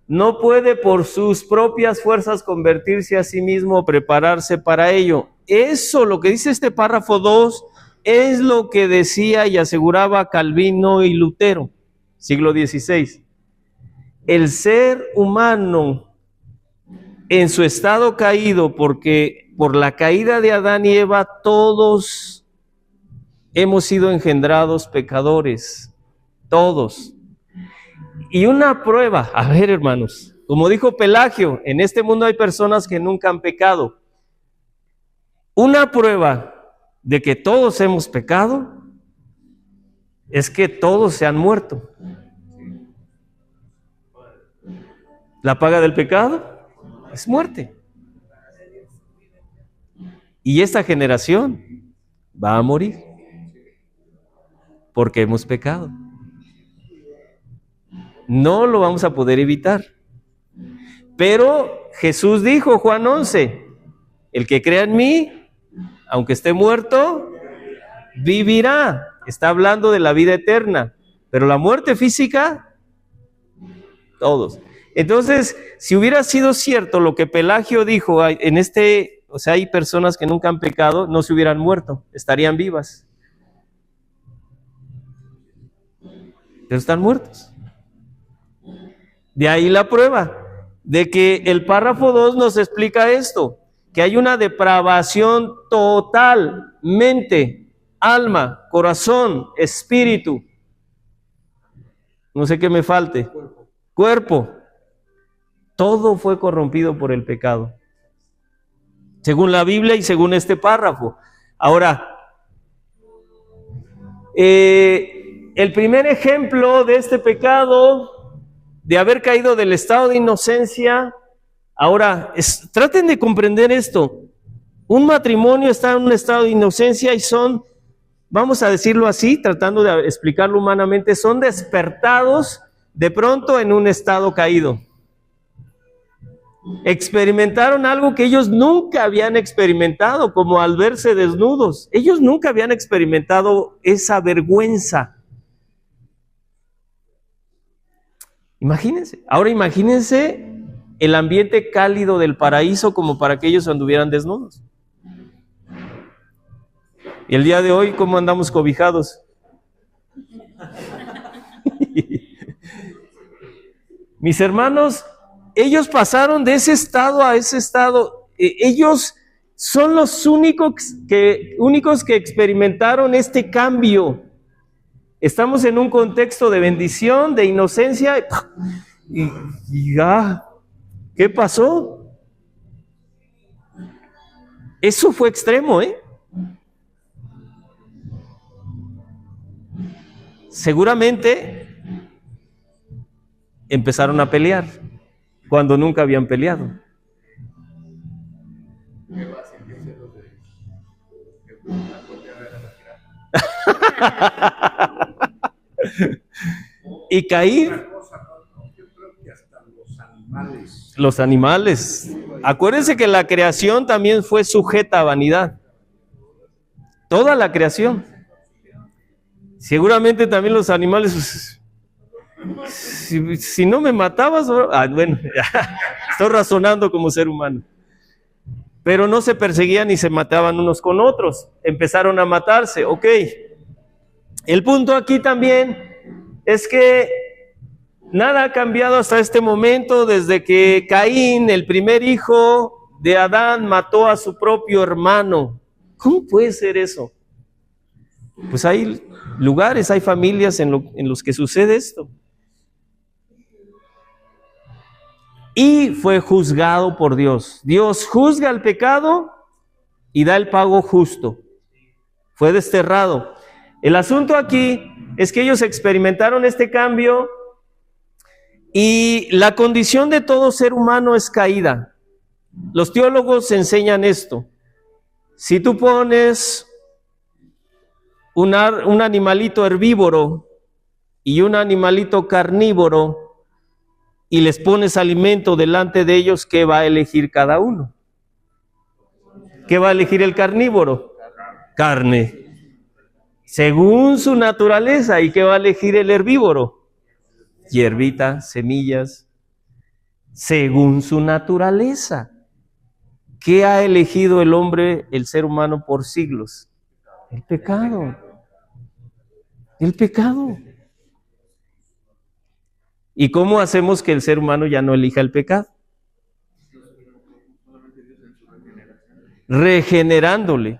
no puede por sus propias fuerzas convertirse a sí mismo o prepararse para ello. Eso, lo que dice este párrafo 2, es lo que decía y aseguraba Calvino y Lutero, siglo XVI. El ser humano en su estado caído, porque por la caída de Adán y Eva todos hemos sido engendrados pecadores, todos. Y una prueba, a ver hermanos, como dijo Pelagio, en este mundo hay personas que nunca han pecado. Una prueba de que todos hemos pecado es que todos se han muerto. ¿La paga del pecado? Es muerte. Y esta generación va a morir porque hemos pecado. No lo vamos a poder evitar. Pero Jesús dijo, Juan 11, el que crea en mí, aunque esté muerto, vivirá. Está hablando de la vida eterna. Pero la muerte física, todos. Entonces, si hubiera sido cierto lo que Pelagio dijo, o sea, hay personas que nunca han pecado, no se hubieran muerto, estarían vivas. Pero están muertos. De ahí la prueba de que el párrafo 2 nos explica esto, que hay una depravación total, mente, alma, corazón, espíritu. No sé qué me falte. Cuerpo. Todo fue corrompido por el pecado. Según la Biblia y según este párrafo. Ahora, el primer ejemplo de este pecado, de haber caído del estado de inocencia, ahora, traten de comprender esto. Un matrimonio está en un estado de inocencia y son, vamos a decirlo así, tratando de explicarlo humanamente, son despertados de pronto en un estado caído. Experimentaron algo que ellos nunca habían experimentado, como al verse desnudos. Ellos nunca habían experimentado esa vergüenza. Imagínense. Ahora imagínense el ambiente cálido del paraíso como para que ellos anduvieran desnudos. Y el día de hoy, ¿cómo andamos cobijados? Mis hermanos, ellos pasaron de ese estado a ese estado. Ellos son los únicos que experimentaron este cambio. Estamos en un contexto de bendición, de inocencia, y ya, ¿qué pasó? Eso fue extremo, ¿eh? Seguramente empezaron a pelear cuando nunca habían peleado. ¿Qué va a sentirse los de que la voltea a ver a la tirada? Y Caín, Yo creo que hasta los los animales. Acuérdense que la creación también fue sujeta a vanidad. Toda la creación. Seguramente también los animales, si no me matabas, bueno, estoy razonando como ser humano. Pero no se perseguían ni se mataban unos con otros. Empezaron a matarse, ok. El punto aquí también es que nada ha cambiado hasta este momento, desde que Caín, el primer hijo de Adán, mató a su propio hermano. ¿Cómo puede ser eso? Pues hay lugares, hay familias en los que sucede esto. Y fue juzgado por Dios. Dios juzga el pecado y da el pago justo. Fue desterrado. El asunto aquí es que ellos experimentaron este cambio y la condición de todo ser humano es caída. Los teólogos enseñan esto. Si tú pones un animalito herbívoro y un animalito carnívoro y les pones alimento delante de ellos, ¿qué va a elegir cada uno? ¿Qué va a elegir el carnívoro? Carne. Según su naturaleza. ¿Y qué va a elegir el herbívoro? Hierbita, semillas. Según su naturaleza. ¿Qué ha elegido el hombre, el ser humano, por siglos? El pecado. El pecado. ¿Y cómo hacemos que el ser humano ya no elija el pecado? Regenerándole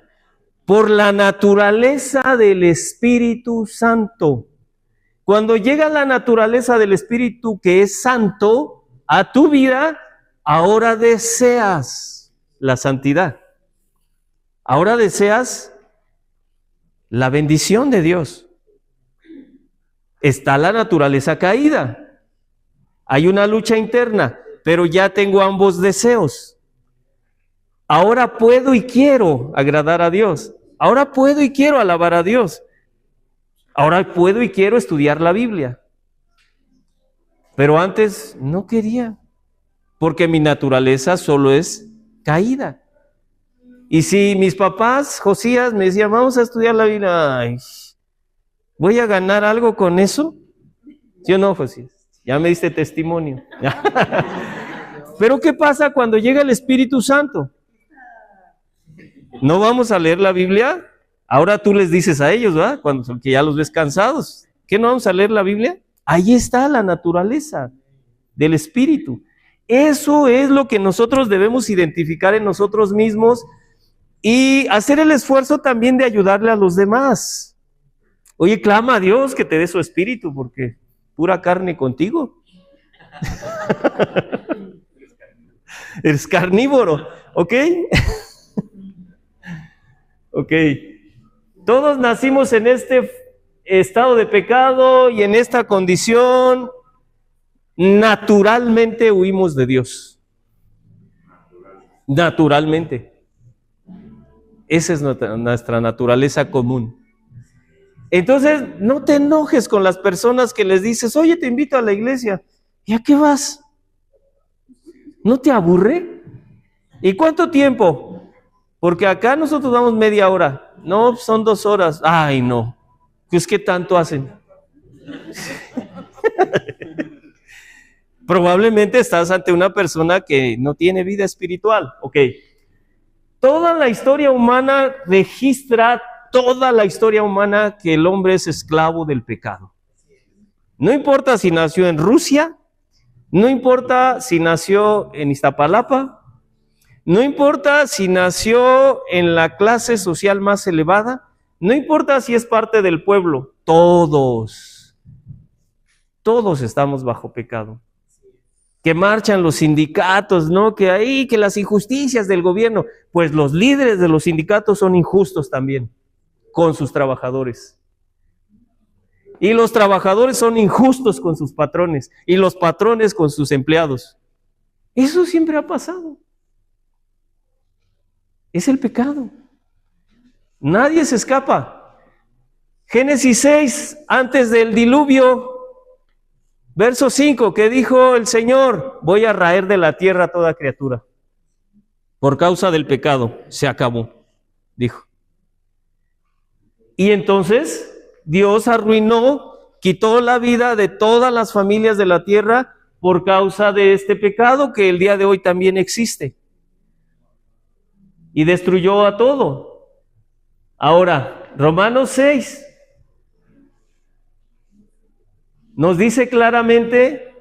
por la naturaleza del Espíritu Santo. Cuando llega la naturaleza del Espíritu que es santo a tu vida, ahora deseas la santidad. Ahora deseas la bendición de Dios. Está la naturaleza caída. Hay una lucha interna. pero ya tengo ambos deseos. Ahora puedo y quiero agradar a Dios. Ahora puedo y quiero alabar a Dios. Ahora puedo y quiero estudiar la Biblia. Pero antes no quería, porque mi naturaleza solo es caída. Y si mis papás, Josías, me decían, vamos a estudiar la Biblia, ay, ¿voy a ganar algo con eso? ¿Sí o no, Josías? Ya me diste testimonio. Pero ¿qué pasa cuando llega el Espíritu Santo? ¿No vamos a leer la Biblia? Ahora tú les dices a ellos, ¿verdad? Cuando que ya los ves cansados. ¿Qué no vamos a leer la Biblia? Ahí está la naturaleza del Espíritu. Eso es lo que nosotros debemos identificar en nosotros mismos y hacer el esfuerzo también de ayudarle a los demás. Oye, clama a Dios que te dé su Espíritu, porque pura carne contigo. Eres carnívoro, ¿ok? Ok. Todos nacimos en este estado de pecado y en esta condición naturalmente huimos de Dios. Naturalmente. Esa es nuestra naturaleza común. Entonces, no te enojes con las personas que les dices, oye, te invito a la iglesia. ¿Y a qué vas? ¿No te aburre? ¿Y cuánto tiempo? Porque acá nosotros damos media hora. No, son 2 horas. Ay, no. Pues, ¿qué tanto hacen? Probablemente estás ante una persona que no tiene vida espiritual. Ok. Toda la historia humana registra toda la historia humana que el hombre es esclavo del pecado. No importa si nació en Rusia, no importa si nació en Iztapalapa, no importa si nació en la clase social más elevada, no importa si es parte del pueblo, todos estamos bajo pecado. Que marchan los sindicatos, ¿no? Que las injusticias del gobierno, pues los líderes de los sindicatos son injustos también con sus trabajadores. Y los trabajadores son injustos con sus patrones y los patrones con sus empleados. Eso siempre ha pasado. Es el pecado. Nadie se escapa. Génesis 6, antes del diluvio, verso 5, que dijo el Señor, voy a raer de la tierra a toda criatura. Por causa del pecado, se acabó, dijo. Y entonces Dios arruinó, quitó la vida de todas las familias de la tierra por causa de este pecado que el día de hoy también existe. Y destruyó a todo. Ahora, Romanos 6 nos dice claramente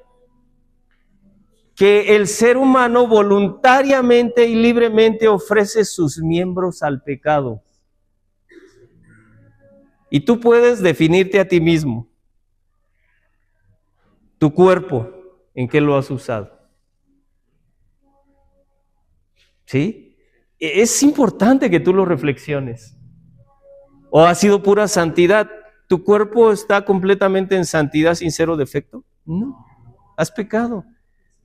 que el ser humano voluntariamente y libremente ofrece sus miembros al pecado. Y tú puedes definirte a ti mismo, tu cuerpo, ¿en qué lo has usado? ¿Sí? Es importante que tú lo reflexiones. ¿O ha sido pura santidad? ¿Tu cuerpo está completamente en santidad sin cero defecto? No, has pecado.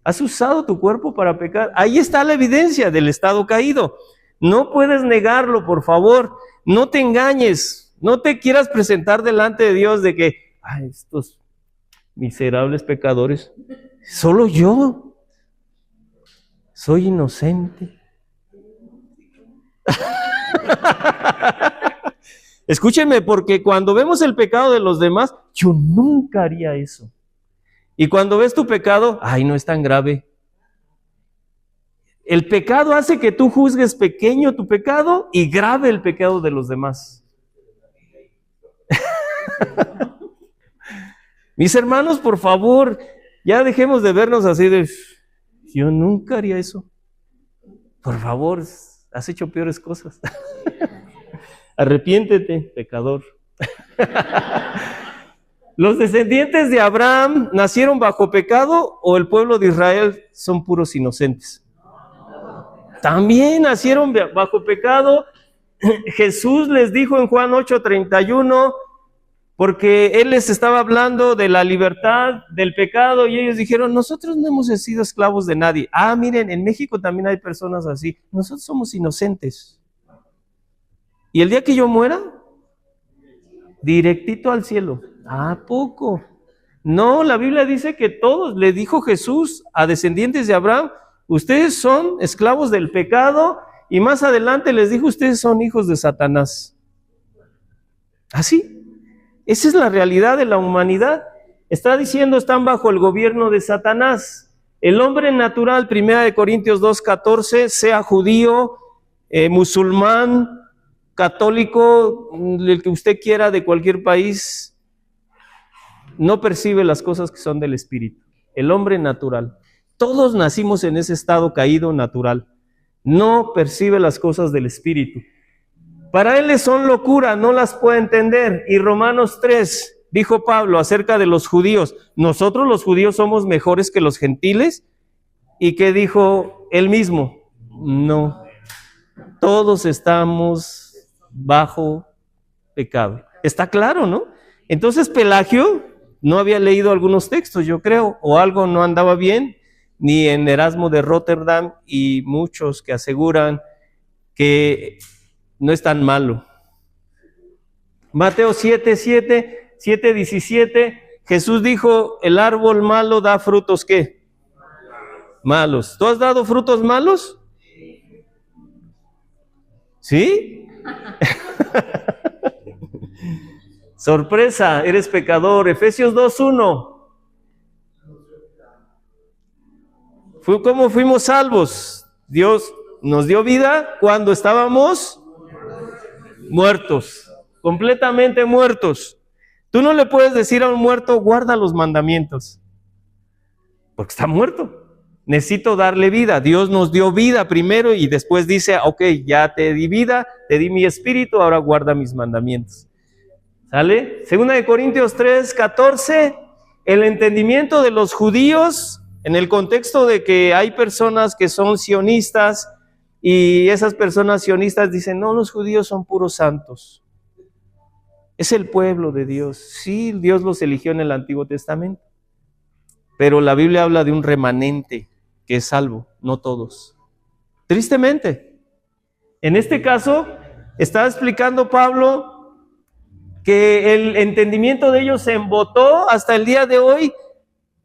Has usado tu cuerpo para pecar. Ahí está la evidencia del estado caído. No puedes negarlo, por favor. No te engañes. No te quieras presentar delante de Dios de que, ay, estos miserables pecadores, solo yo soy inocente. Escúchenme, porque cuando vemos el pecado de los demás, yo nunca haría eso. Y cuando ves tu pecado, ay, no es tan grave. El pecado hace que tú juzgues pequeño tu pecado y grave el pecado de los demás. Mis hermanos, por favor, ya dejemos de vernos así de, yo nunca haría eso. Por favor, has hecho peores cosas. Arrepiéntete, pecador. ¿Los descendientes de Abraham nacieron bajo pecado o el pueblo de Israel son puros inocentes? También nacieron bajo pecado. Jesús les dijo en Juan 8:31, porque él les estaba hablando de la libertad, del pecado, y ellos dijeron, nosotros no hemos sido esclavos de nadie. Ah, miren, en México también hay personas así. Nosotros somos inocentes. Y el día que yo muera, directito al cielo. ¿A poco? No, la Biblia dice que todos, le dijo Jesús a descendientes de Abraham, ustedes son esclavos del pecado, y más adelante les dijo, ustedes son hijos de Satanás. ¿Así? Esa es la realidad de la humanidad. Está diciendo, están bajo el gobierno de Satanás. El hombre natural, 1 Corintios 2:14, sea judío, musulmán, católico, el que usted quiera de cualquier país, no percibe las cosas que son del espíritu. El hombre natural. Todos nacimos en ese estado caído natural. No percibe las cosas del espíritu. Para él son locura, no las puede entender. Y Romanos 3, dijo Pablo acerca de los judíos, nosotros los judíos somos mejores que los gentiles. ¿Y qué dijo él mismo? No, todos estamos bajo pecado. Está claro, ¿no? Entonces Pelagio no había leído algunos textos, yo creo, o algo no andaba bien, ni en Erasmo de Rotterdam, y muchos que aseguran que no es tan malo. Mateo 7:17, Jesús dijo, el árbol malo da frutos, ¿qué? Malos. ¿Tú has dado frutos malos? ¿Sí? Sorpresa, eres pecador. Efesios 2:1. ¿Cómo fuimos salvos? Dios nos dio vida cuando estábamos muertos, completamente muertos. Tú no le puedes decir a un muerto, guarda los mandamientos, porque está muerto. Necesito darle vida. Dios nos dio vida primero y después dice, ok, ya te di vida, te di mi espíritu, ahora guarda mis mandamientos. ¿Sale? 2 Corintios 3:14, el entendimiento de los judíos, en el contexto de que hay personas que son sionistas, y esas personas sionistas dicen, no, los judíos son puros santos. Es el pueblo de Dios. Sí, Dios los eligió en el Antiguo Testamento, pero la Biblia habla de un remanente que es salvo, no todos. Tristemente. En este caso, está explicando Pablo que el entendimiento de ellos se embotó hasta el día de hoy,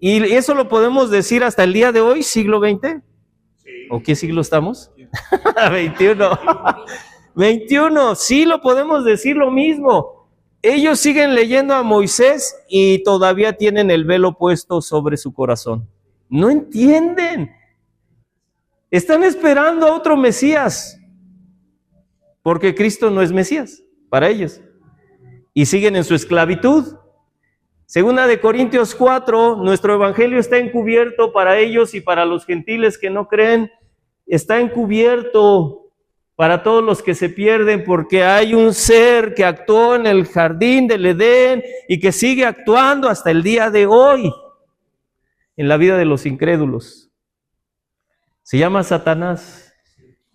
y eso lo podemos decir hasta el día de hoy, siglo XX. ¿O qué siglo estamos? 21. 21, sí lo podemos decir lo mismo. Ellos siguen leyendo a Moisés y todavía tienen el velo puesto sobre su corazón. No entienden. Están esperando a otro Mesías, porque Cristo no es Mesías para ellos. Y siguen en su esclavitud. 2 Corintios 4, nuestro evangelio está encubierto para ellos y para los gentiles que no creen. Está encubierto para todos los que se pierden, porque hay un ser que actuó en el jardín del Edén y que sigue actuando hasta el día de hoy en la vida de los incrédulos. Se llama Satanás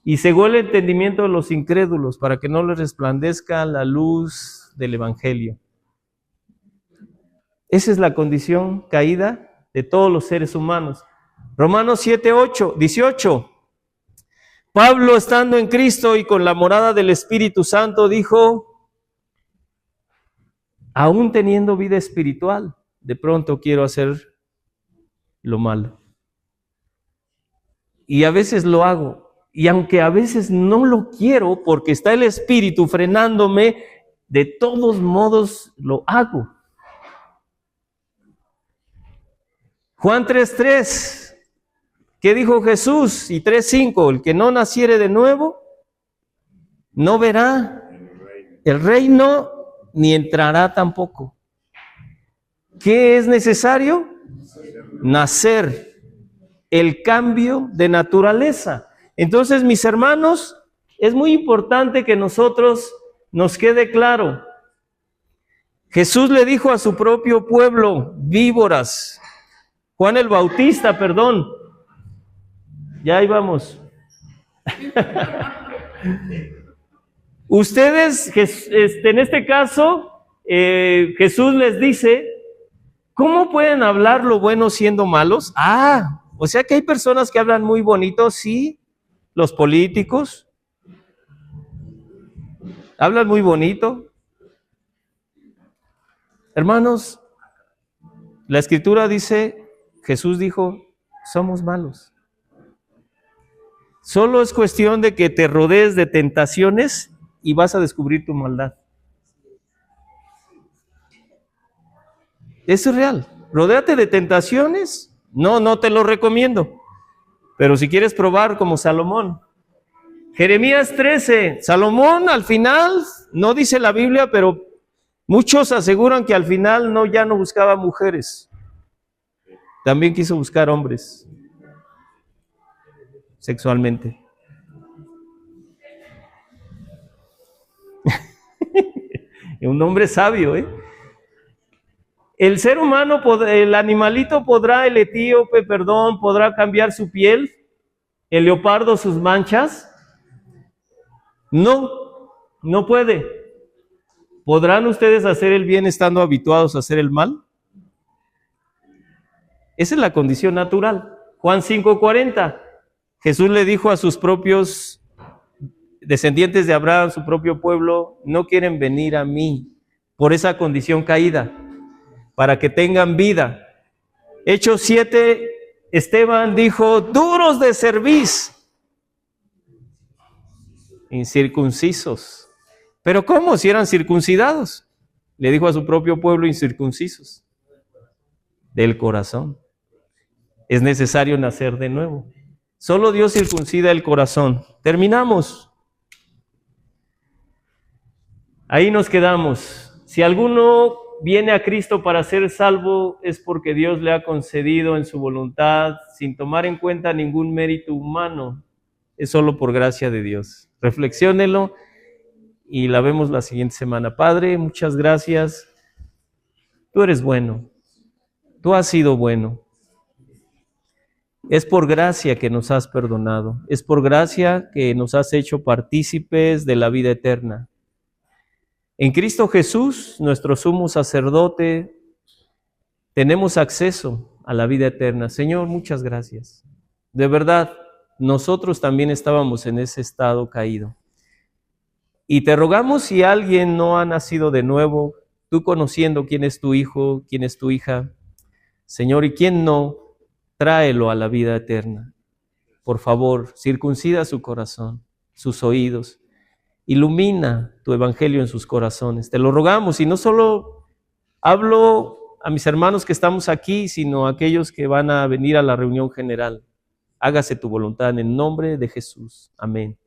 y cegó el entendimiento de los incrédulos para que no les resplandezca la luz del evangelio. Esa es la condición caída de todos los seres humanos. Romanos 18. Pablo, estando en Cristo y con la morada del Espíritu Santo, dijo, aún teniendo vida espiritual, de pronto quiero hacer lo malo. Y a veces lo hago. Y aunque a veces no lo quiero, porque está el Espíritu frenándome, de todos modos lo hago. Juan 3:3. ¿Qué dijo Jesús? Y 3:5, el que no naciere de nuevo, no verá el reino, ni entrará tampoco. ¿Qué es necesario? Nacer, el cambio de naturaleza. Entonces, mis hermanos, es muy importante que nosotros nos quede claro. Jesús le dijo a su propio pueblo, víboras. Juan el Bautista, perdón. Ya ahí vamos. Ustedes, en este caso, Jesús les dice, ¿cómo pueden hablar lo bueno siendo malos? O sea que hay personas que hablan muy bonito, sí, los políticos hablan muy bonito. Hermanos, la Escritura dice, Jesús dijo, somos malos. Solo es cuestión de que te rodees de tentaciones y vas a descubrir tu maldad. Eso es real. Rodéate de tentaciones. No te lo recomiendo. Pero si quieres probar como Salomón. Jeremías 13. Salomón al final, no dice la Biblia, pero muchos aseguran que al final ya no buscaba mujeres. También quiso buscar hombres. Sexualmente. Un hombre sabio, ¿eh? El ser humano, el animalito podrá, el etíope, podrá cambiar su piel, el leopardo sus manchas. No puede. ¿Podrán ustedes hacer el bien estando habituados a hacer el mal? Esa es la condición natural. Juan 5:40. Jesús le dijo a sus propios descendientes de Abraham, su propio pueblo, no quieren venir a mí por esa condición caída, para que tengan vida. Hechos 7, Esteban dijo, duros de cerviz, incircuncisos. ¿Pero cómo? Si eran circuncidados. Le dijo a su propio pueblo, incircuncisos. Del corazón. Es necesario nacer de nuevo. Solo Dios circuncida el corazón. Terminamos. Ahí nos quedamos. Si alguno viene a Cristo para ser salvo, es porque Dios le ha concedido en su voluntad, sin tomar en cuenta ningún mérito humano. Es solo por gracia de Dios. Reflexiónelo y la vemos la siguiente semana. Padre, muchas gracias. Tú eres bueno. Tú has sido bueno. Es por gracia que nos has perdonado. Es por gracia que nos has hecho partícipes de la vida eterna. En Cristo Jesús, nuestro sumo sacerdote, tenemos acceso a la vida eterna. Señor, muchas gracias. De verdad, nosotros también estábamos en ese estado caído. Y te rogamos, si alguien no ha nacido de nuevo, tú conociendo quién es tu hijo, quién es tu hija, Señor, y quién no, tráelo a la vida eterna. Por favor, circuncida su corazón, sus oídos. Ilumina tu evangelio en sus corazones. Te lo rogamos, y no solo hablo a mis hermanos que estamos aquí, sino a aquellos que van a venir a la reunión general. Hágase tu voluntad en el nombre de Jesús. Amén.